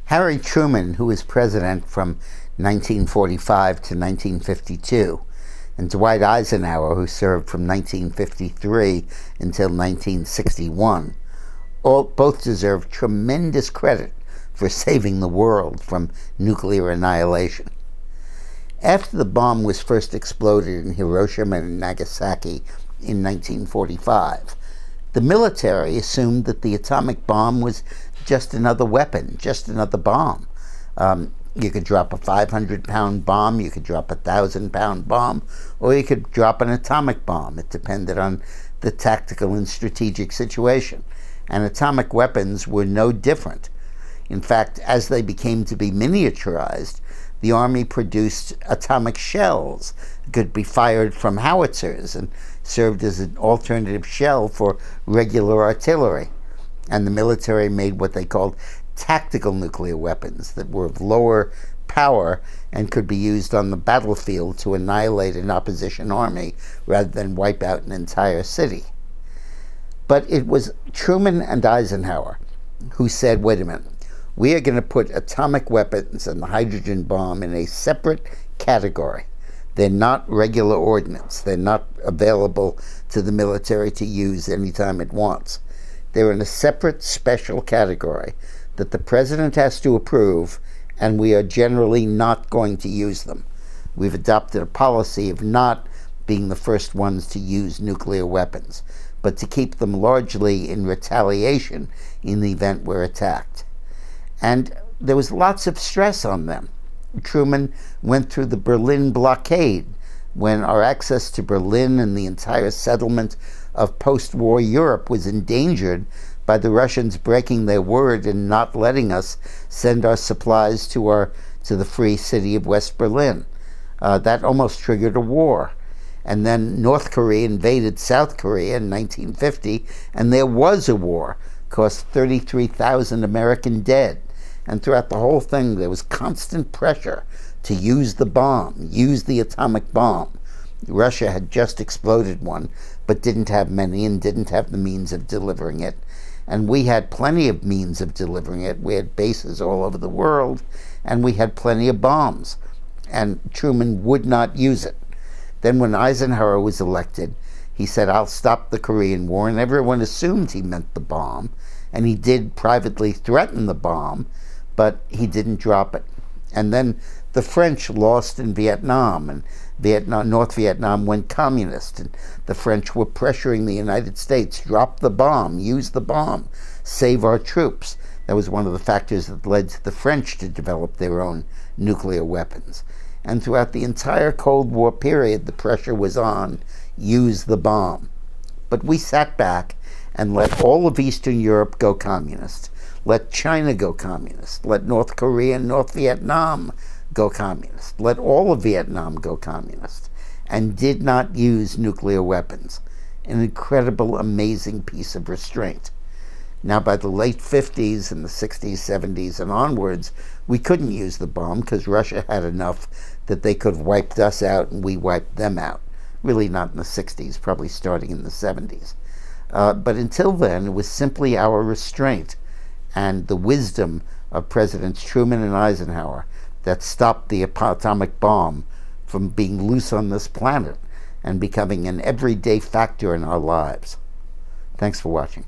Harry Truman, who was president from 1945 to 1952, and Dwight Eisenhower, who served from 1953 until 1961, both deserve tremendous credit for saving the world from nuclear annihilation. After the bomb was first exploded in Hiroshima and Nagasaki in 1945, the military assumed that the atomic bomb was just another weapon, just another bomb. You could drop a 500-pound bomb, you could drop a 1,000-pound bomb, or you could drop an atomic bomb. It depended on the tactical and strategic situation. And atomic weapons were no different. In fact, as they became to be miniaturized, the Army produced atomic shells that could be fired from howitzers and served as an alternative shell for regular artillery. And the military made what they called tactical nuclear weapons that were of lower power and could be used on the battlefield to annihilate an opposition army rather than wipe out an entire city. But it was Truman and Eisenhower who said, wait a minute, we are going to put atomic weapons and the hydrogen bomb in a separate category. They're not regular ordnance. They're not available to the military to use anytime it wants. They're in a separate special category that the president has to approve, and we are generally not going to use them. We've adopted a policy of not being the first ones to use nuclear weapons, but to keep them largely in retaliation in the event we're attacked. And there was lots of stress on them. Truman went through the Berlin blockade, when our access to Berlin and the entire settlement of post-war Europe was endangered by the Russians breaking their word and not letting us send our supplies to the free city of West Berlin. That almost triggered a war. And then North Korea invaded South Korea in 1950, and there was a war, cost 33,000 American dead. And throughout the whole thing, there was constant pressure to use the bomb, use the atomic bomb. Russia had just exploded one, but didn't have many and didn't have the means of delivering it. And we had plenty of means of delivering it. We had bases all over the world, and we had plenty of bombs. And Truman would not use it. Then when Eisenhower was elected, he said, I'll stop the Korean War, and everyone assumed he meant the bomb. And he did privately threaten the bomb, but he didn't drop it. And then the French lost in Vietnam, and North Vietnam went communist, and the French were pressuring the United States, drop the bomb, use the bomb, save our troops. That was one of the factors that led to the French to develop their own nuclear weapons. And throughout the entire Cold War period, the pressure was on, use the bomb. But we sat back and let all of Eastern Europe go communist. Let China go communist. Let North Korea and North Vietnam go communist. Let all of Vietnam go communist. And did not use nuclear weapons. An incredible, amazing piece of restraint. Now, by the late 50s and the 60s, 70s, and onwards, we couldn't use the bomb because Russia had enough that they could have wiped us out and we wiped them out. Really not in the 60s, probably starting in the 70s. But until then, it was simply our restraint and the wisdom of Presidents Truman and Eisenhower that stopped the atomic bomb from being loose on this planet and becoming an everyday factor in our lives. Thanks for watching.